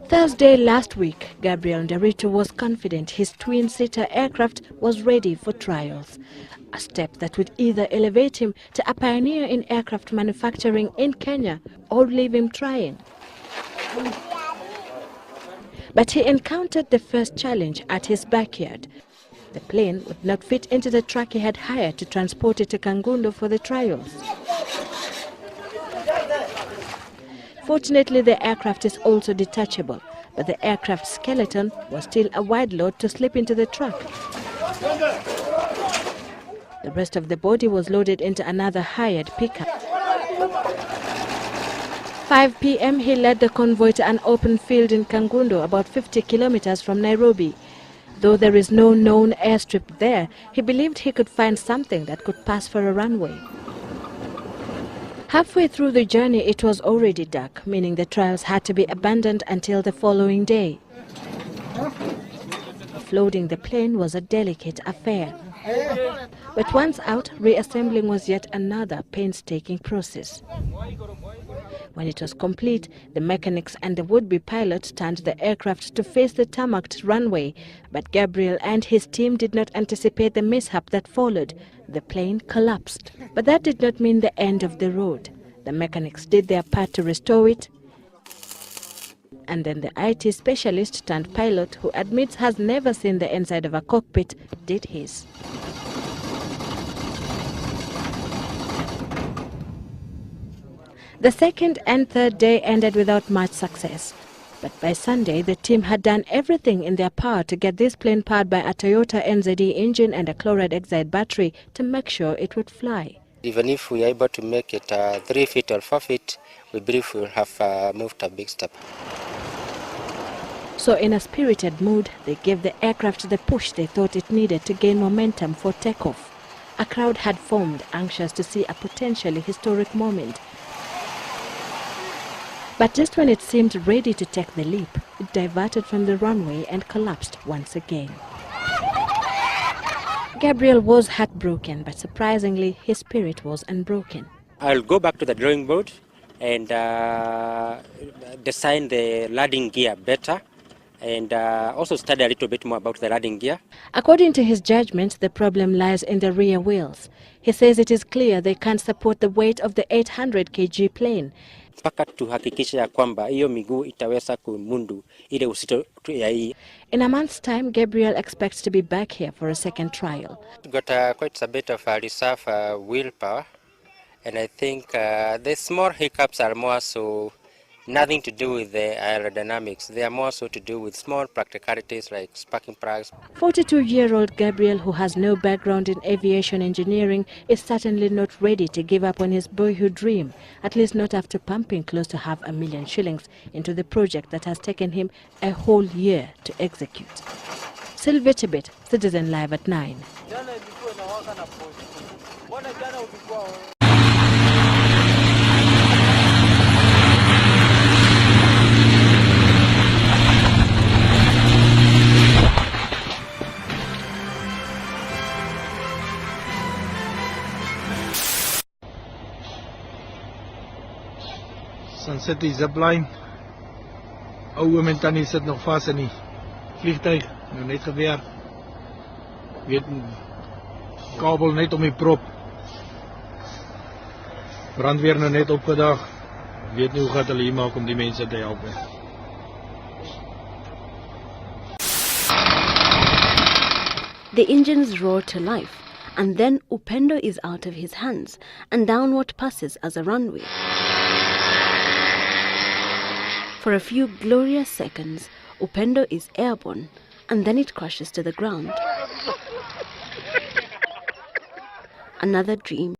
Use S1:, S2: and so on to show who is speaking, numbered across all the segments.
S1: Thursday last week, Gabriel Nderitu was confident his twin-seater aircraft was ready for trials, a step that would either elevate him to a pioneer in aircraft manufacturing in Kenya or leave him trying. But he encountered the first challenge at his backyard. The plane would not fit into the truck he had hired to transport it to Kangundo for the trials. Fortunately, the aircraft is also detachable, but the aircraft skeleton was still a wide load to slip into the truck. The rest of the body was loaded into another hired pickup. 5 p.m. he led the convoy to an open field in Kangundo, about 50 kilometers from Nairobi. Though there is no known airstrip there, he believed he could find something that could pass for a runway. Halfway through the journey, it was already dark, meaning the trials had to be abandoned until the following day. Offloading the plane was a delicate affair. But once out, reassembling was yet another painstaking process. When it was complete, the mechanics and the would-be pilot turned the aircraft to face the tarmacked runway. But Gabriel and his team did not anticipate the mishap that followed. The plane collapsed. But that did not mean the end of the road. The mechanics did their part to restore it. And then the IT specialist turned pilot, who admits has never seen the inside of a cockpit, did his. The second and third day ended without much success. But by Sunday, the team had done everything in their power to get this plane powered by a Toyota NZE engine and a chloride oxide battery to make sure it would fly.
S2: Even if we are able to make it 3 feet or 4 feet, we believe we will have moved a big step.
S1: So in a spirited mood, they gave the aircraft the push they thought it needed to gain momentum for takeoff. A crowd had formed, anxious to see a potentially historic moment. But just when it seemed ready to take the leap, it diverted from the runway and collapsed once again. Gabriel was heartbroken, but surprisingly, his spirit was unbroken.
S2: I'll go back to the drawing board and design the landing gear better, and also study a little bit more about the landing gear.
S1: According to his judgment, the problem lies in the rear wheels. He says it is clear they can't support the weight of the 800 kg plane.
S2: Mpaka tuhakikisha ya kwamba hiyo miguu itaweza kumundu ile uzito ya hii.
S1: In a month's time, Gabriel expects to be back here for a second trial.
S2: Got quite a bit of reserve willpower, and I think the small hiccups are more so nothing to do with the aerodynamics. They are more so to do with small practicalities like sparking plugs.
S1: 42-year-old Gabriel, who has no background in aviation engineering, is certainly not ready to give up on his boyhood dream, at least not after pumping close to $500,000 shillings into the project that has taken him a whole year to execute. Sylvia Tibet, Citizen Live at 9.
S3: Sunset die zipline. Ou oom en tannie sit nog vas in die vliegtuig, nou net gebeur. Weet, kabel net om die prop. Brandweer nou net opgedag. Weet nie hoe gaat hulle hier maak om die mense te help.
S4: The engines roar to life, and then Upendo is out of his hands and down what passes as a runway. For a few glorious seconds, Upendo is airborne, and then it crashes to the ground. Another dream.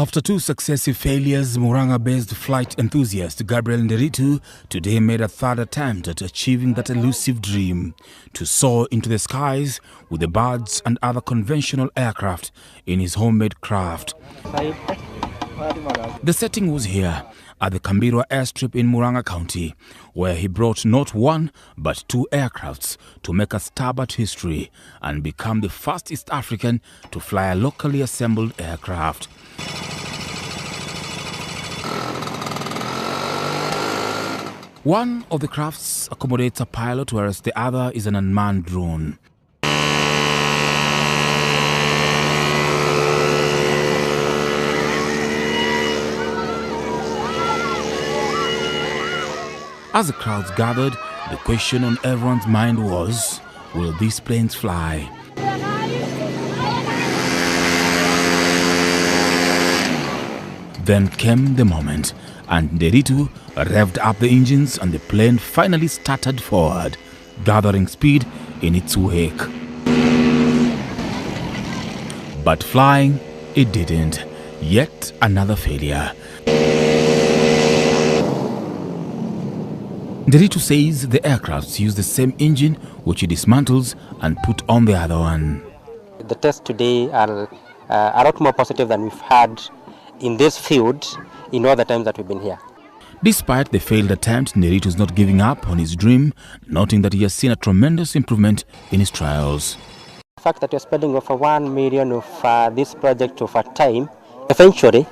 S5: After 2 successive failures, Murang'a-based flight enthusiast Gabriel Nderitu today made a 3rd attempt at achieving that elusive dream, to soar into the skies with the birds and other conventional aircraft in his homemade craft. The setting was here, at the Kambirwa airstrip in Murang'a County, where he brought not 1 but 2 aircrafts to make a stab at history and become the first East African to fly a locally assembled aircraft. One of the crafts accommodates a pilot, whereas the other is an unmanned drone. As the crowds gathered, the question on everyone's mind was, will these planes fly? Then came the moment, and Nderitu revved up the engines and the plane finally started forward, gathering speed in its wake. But flying, it didn't. Yet another failure. Nderitu says the aircrafts use the same engine, which he dismantles and put on the other one.
S2: The tests today are a lot more positive than we've had in this field in all the times that we've been here.
S5: Despite the failed attempt, Nderitu is not giving up on his dream, noting that he has seen a tremendous improvement in his trials.
S2: The fact that we're spending over 1 million of this project over time, eventually,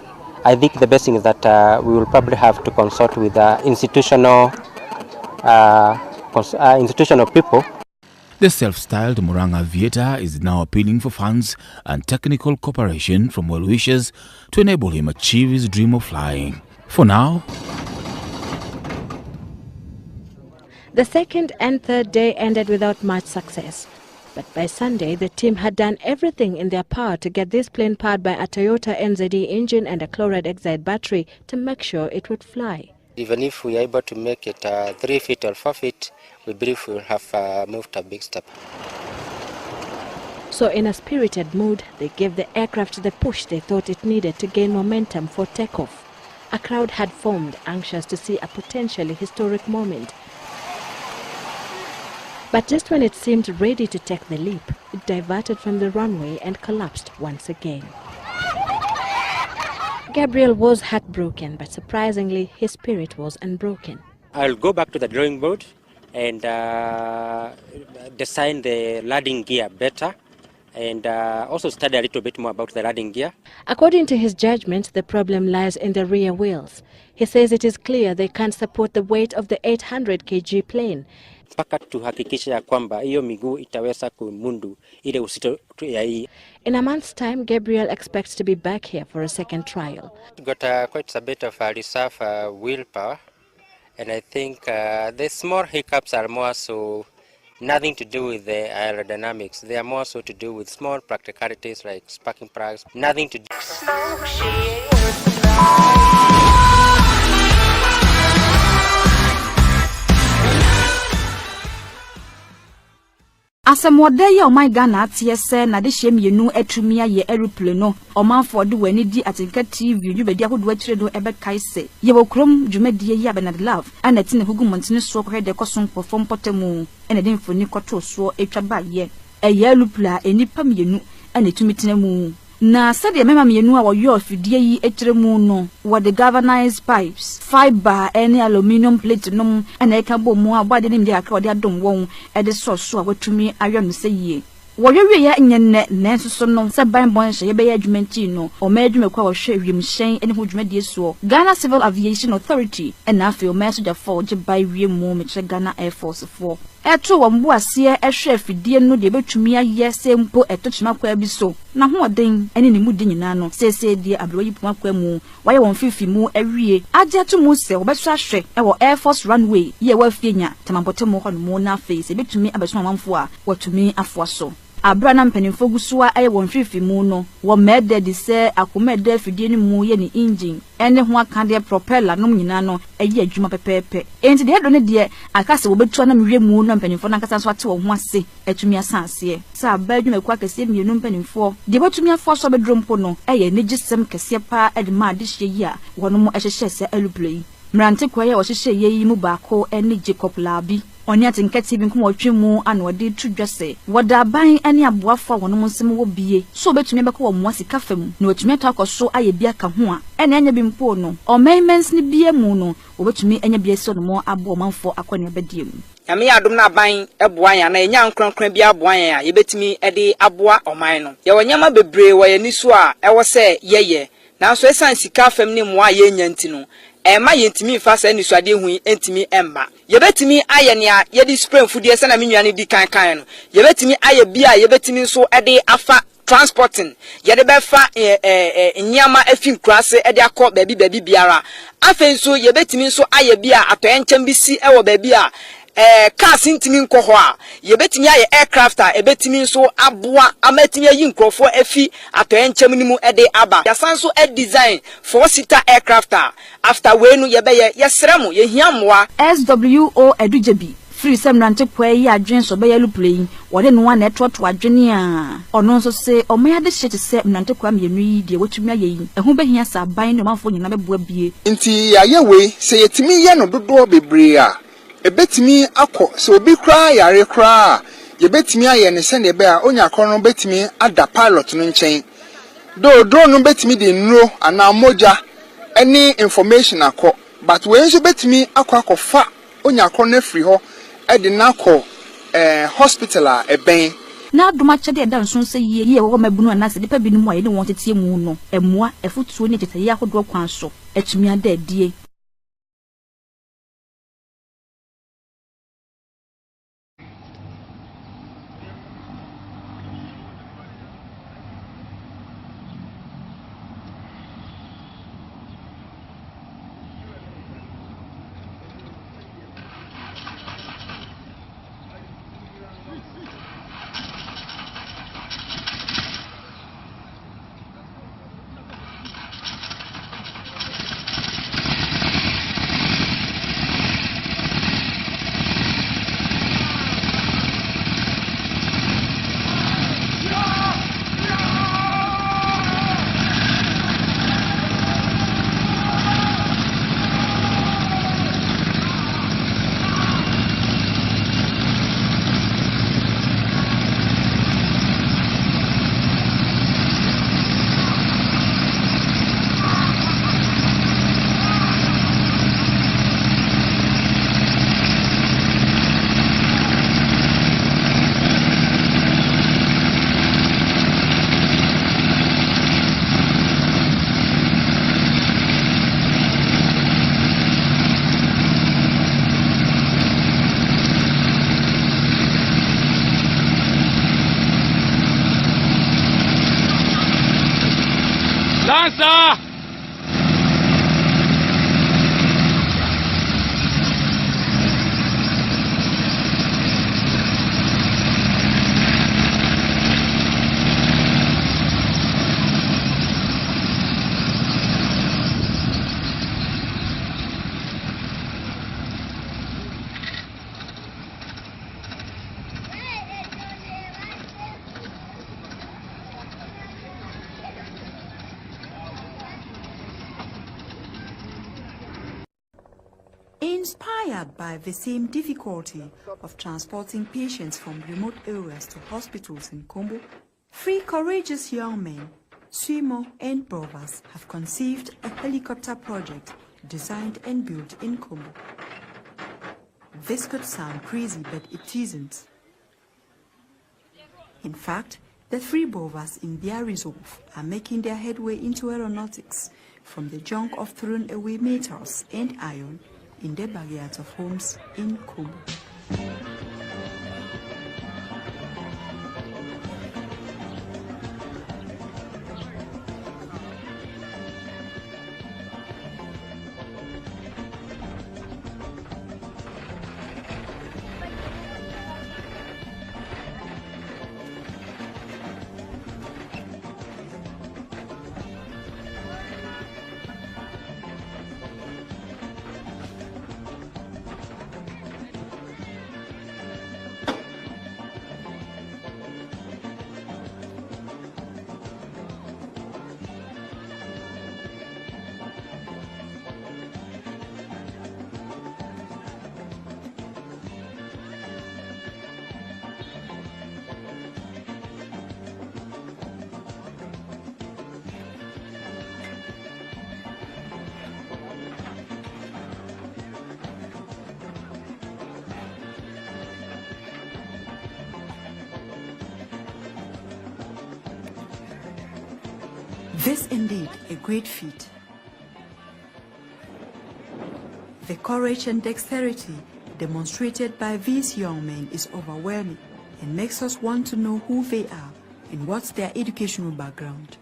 S2: I think the best thing is that we will probably have to consult with institutional people.
S5: The self-styled Murang'a Aviator is now appealing for funds and technical cooperation from well-wishers to enable him achieve his dream of flying. For now,
S1: the 2nd and 3rd day ended without much success. But by Sunday, the team had done everything in their power to get this plane powered by a Toyota NZD engine and a chloride oxide battery to make sure it would fly.
S2: Even if we are able to make it 3 feet or 4 feet, we believe we will have moved a big step.
S1: So in a spirited mood, they gave the aircraft the push they thought it needed to gain momentum for takeoff. A crowd had formed, anxious to see a potentially historic moment. But just when it seemed ready to take the leap, it diverted from the runway and collapsed once again. Gabriel was heartbroken, but surprisingly, his spirit was unbroken.
S2: I'll go back to the drawing board and design the landing gear better, and also study a little bit more about the landing gear.
S1: According to his judgment, the problem lies in the rear wheels. He says it is clear they can't support the weight of the 800 kg plane.
S2: Mpaka tuhakikisha ya kwamba hiyo miguu itaweza kumundu ile uzito ya hii.
S1: In a month's time, Gabriel expects to be back here for a second trial.
S2: Got quite a bit of reserve willpower, and I think the small hiccups are more so nothing to do with the aerodynamics. They are more so to do with small practicalities like sparking plugs, nothing to do.
S6: Asamode ya omai Ghana atie se na de hye mienu atumi aye aeroplane no omanfo de wani di atenka TV dwubedi ahodo akire do ebekai se ye wokrom dwumadie yi Bernard Love ana tine hugu montene so kwa de koso perform potemu ene de mfoni koto so etwa ba ye eye aeroplane enipa mienu ana tumi tenemu na sade mema mienu a woyo afidie yi etiremu no wo the galvanized pipes fiber any aluminum plate no ana eka bomu a bade nim de aka wo de adom won e de so a watumi ayo no se yie woyewe ya nyenne nenso so no se ban bon hye be ya adwumenti no o ma adwumekwa wo hwe wiemhyen ene ho dwumadie so Ghana Civil Aviation Authority and afi o message for je by wiemu me che Ghana Air Force 4 eto wo mbo ase ehwe afidie no de betumi aye se mpo etochima kwa bi so na ho oden ene ne mudi nyina no sese die abroyi poma kwa mu waye won fifi mu awie agye to mu se wo beso ahwe e wo Air Force runway ye wa fienya tamambote mo ho no mu na face betumi abeso mamfo a watumi afo so abra na mpanimfo gusua aye won hwefi mu no wo mede de se akomede fidie ni mu ye ni engine ene ho aka de propeller no nyina no ayi adwuma pepepe enti de do ne de akase wo betu na mhwe mu no mpanimfo na kasa so ate wo ho ase atumi asanse sa aba adwuma kwa kase mienu mpanimfo de batumi afo so bedrompo no eye ne gisem kase pa ede ma de hye yi a wono mo ehye se aluplay mrante kwaye wo hye ye yi mu baako ene Jacob Labi oni atenkati bi nko wotwe mu ana wode tudwase woda ban ane aboafo wono mo nsem wo bie so betumi beko wo mo asika fam na wotumi atakoso aye bia ka ho a ene anya bi mpo no omenmens ni bie mu no wobetumi anya bia so no mo abo manfo akone abadie mu
S7: Yame adom na ban eboa ya na enya nkronkron bia aboa ya yebetumi ede aboa oman no ye wonyama bebre wo ye niso a ewo se yeye nanso esan sika fam ni mo a ye nya ntino ema yentimi fa sa nisuade hu entimi emba yebetimi aye nea yedi spray mfudie se na menwane di kan no yebetimi aye bia yebetimi so ede afa transporting yede be fa nyama afin krase ede akọ baabi biara afenso yebetimi so aye bia atoyenkyem bisi ewo baabi a cars intimi nko ho a yebetimi aye aircraft a ebetimi so aboa amatimi ayi nkrofo afi atoyenkyem ni mu ede aba yasanso a design 4-seater aircraft a after we no yebeye yesremo yehiamwa
S6: SWO edujebi free semrante kwa yi adwen so be yalu play wode no na etoto adwene a ono nso se omaya de hye se mrante kwa mienu yi de wotumi ayi ehu behia sa ban no manfo nyina beboa bie
S8: nti yaye we se yetimi ye no dodo bebre a ebetimi akọ se obi kra yare kra yebetimi aye ne se ne be a onya akọ no betimi ada pilot no nchen do drone no betimi de nro ana moja any information akọ but we nso betimi akọ fa onya akọ na free ho e de na akọ hospital a eben
S6: na adoma chede da nso se ye wo mabunu na se depa binu mu aye ne won tetie mu no emua efutuo ne tetaye akodo kwan so atumi ada adie.
S3: Lanza!
S9: Inspired by the same difficulty of transporting patients from remote areas to hospitals in Kombo, three courageous young men, Swimo and Brovas, have conceived a helicopter project designed and built in Kombo. This could sound crazy, but it isn't. In fact, the three Brovas in their resolve are making their headway into aeronautics from the junk of thrown away metals and iron in the backyards of homes in Kombo. This indeed a great feat. The courage and dexterity demonstrated by these young men is overwhelming and makes us want to know who they are and what's their educational background.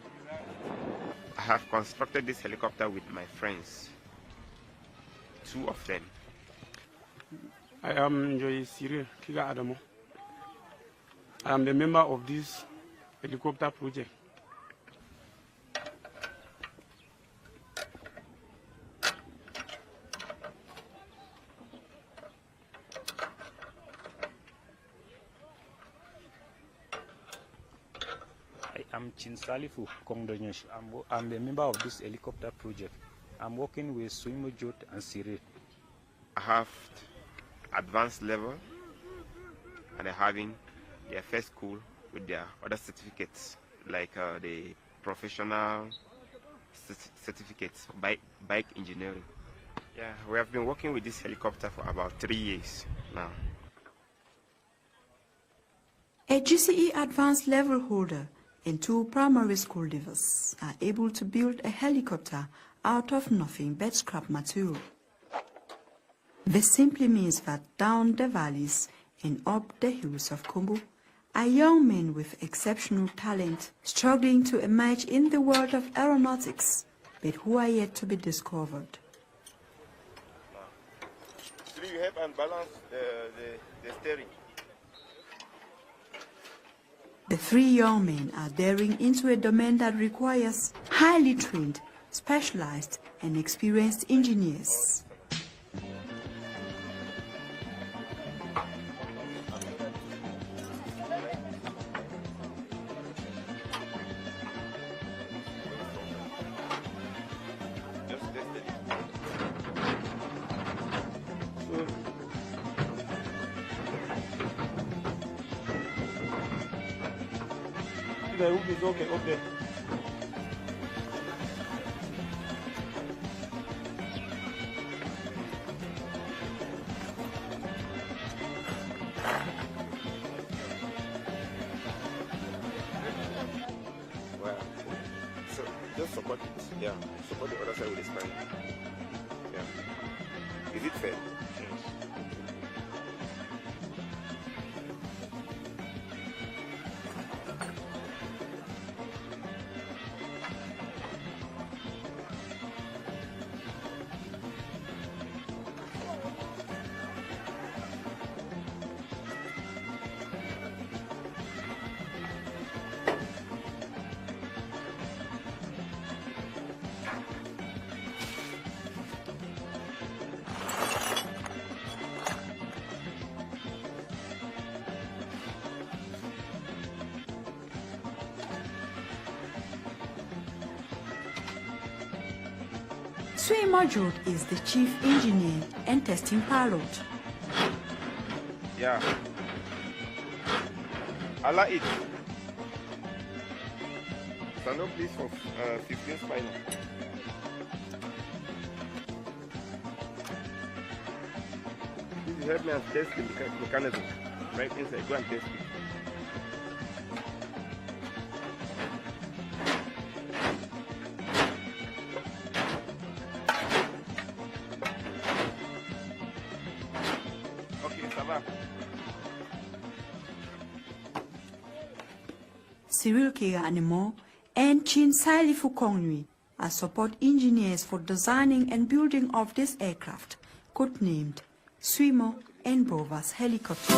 S10: I have constructed this helicopter with my friends, 2 of them.
S11: I am Joy Cyril Kiga Adamo. I am the member of this helicopter project.
S12: I'm Chinsalifu Kongdonyesh. I'm the member of this helicopter project. I'm working with Suimo Jot and Siri.
S10: I have advanced level and they're having their first school with their other certificates like the professional certificates, bike engineering. Yeah, we have been working with this helicopter for about 3 years now.
S9: A GCE advanced level holder and 2 primary school leavers are able to build a helicopter out of nothing but scrap material. This simply means that down the valleys and up the hills of Kombo are young men with exceptional talent struggling to emerge in the world of aeronautics, but who are yet to be discovered.
S10: So you help and balance the steering.
S9: The 3 young men are daring into a domain that requires highly trained, specialized, and experienced engineers.
S11: The roof is okay up there.
S10: Well, so just support it. Yeah, support the other side with the spine. Yeah. Is it fair?
S9: Suimo Jot is the chief engineer and testing pilot.
S10: Yeah. I like it. Stand up please for 15 spinal. Please help me and test the mechanism right inside. Go and test it.
S9: Cyril Keganimo and Chin Sailifu Kongnui are support engineers for designing and building of this aircraft, codenamed Suimo and Brovas helicopter.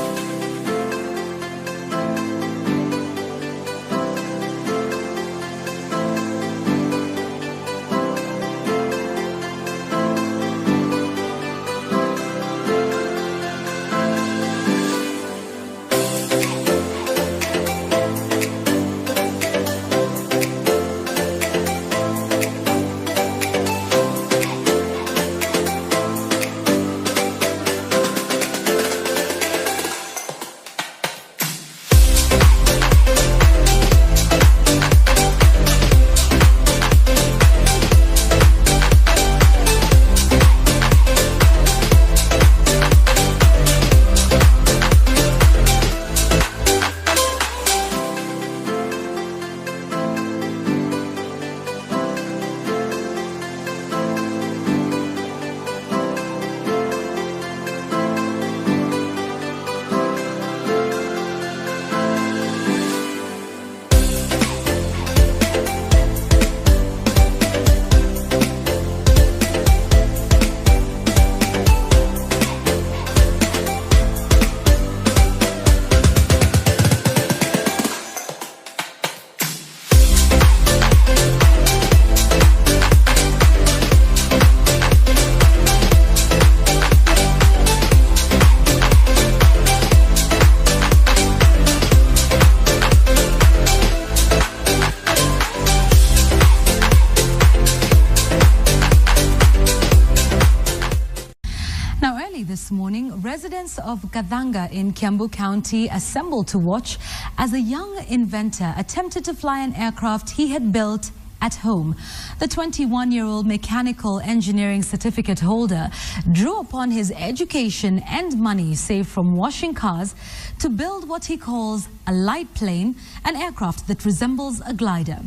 S13: this morning, residents of Kadanga in Kiambu County assembled to watch as a young inventor attempted to fly an aircraft he had built at home. The 21-year-old mechanical engineering certificate holder drew upon his education and money saved from washing cars to build what he calls a light plane, an aircraft that resembles a glider.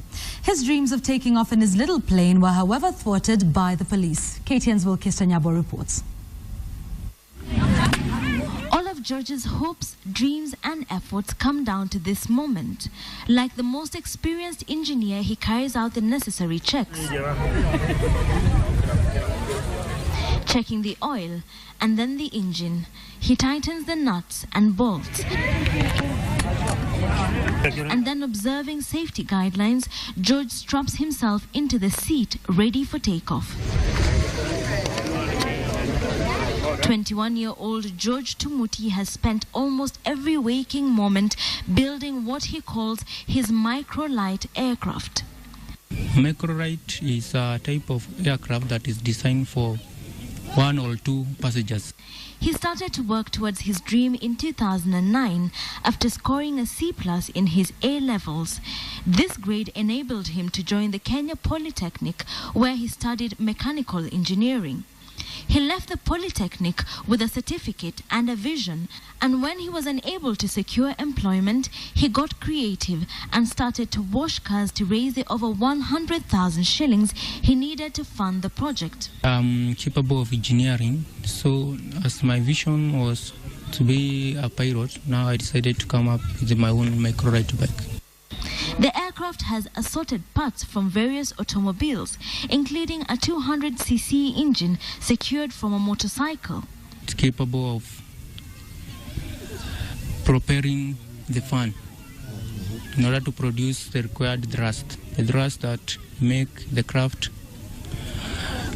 S13: His dreams of taking off in his little plane were, however, thwarted by the police. KTN's Will Kistanyabo reports.
S14: All of George's hopes, dreams and efforts come down to this moment. Like the most experienced engineer, he carries out the necessary checks. Checking the oil and then the engine. He tightens the nuts and bolts. And then, observing safety guidelines, George straps himself into the seat ready for takeoff. 21-year-old George Tumuti has spent almost every waking moment building what he calls his micro-light aircraft.
S15: Micro-light is a type of aircraft that is designed for 1 or 2 passengers.
S14: He started to work towards his dream in 2009 after scoring a C+ in his A-levels. This grade enabled him to join the Kenya Polytechnic, where he studied mechanical engineering. He left the Polytechnic with a certificate and a vision, and when he was unable to secure employment, he got creative and started to wash cars to raise the over 100,000 shillings he needed to fund the project.
S15: I'm capable of engineering, so as my vision was to be a pilot, now I decided to come up with my own micro-light bike.
S14: The aircraft has assorted parts from various automobiles, including a 200cc engine secured from a motorcycle.
S15: It's capable of propelling the fan in order to produce the required thrust, the thrust that make the craft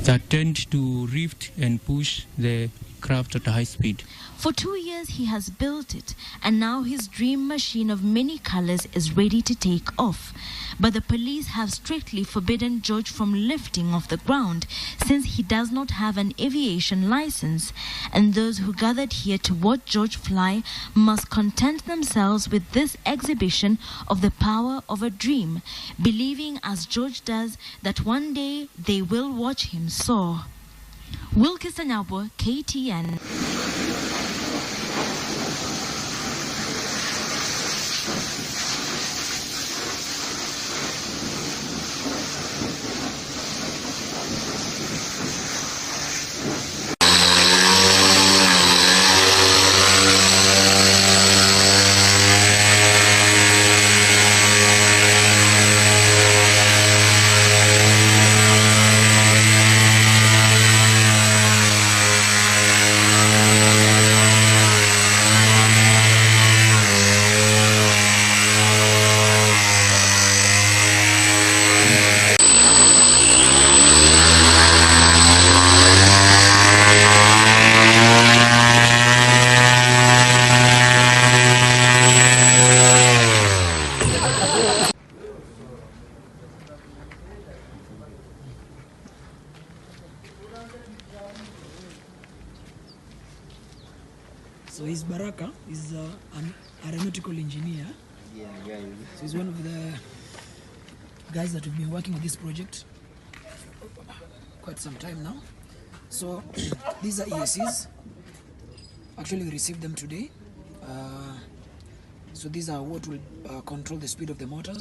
S15: that tend to lift and push the craft at a high speed.
S14: For 2 years he has built it, and now his dream machine of many colors is ready to take off. But the police have strictly forbidden George from lifting off the ground since he does not have an aviation license, and those who gathered here to watch George fly must content themselves with this exhibition of the power of a dream, believing as George does that one day they will watch him soar. Will Kistanyabo, KTN.
S16: So he's Baraka, he's an aeronautical engineer. So he's one of the guys that have been working on this project quite some time now. So these are ESCs. Actually, we received them today. So these are what will control the speed of the motor.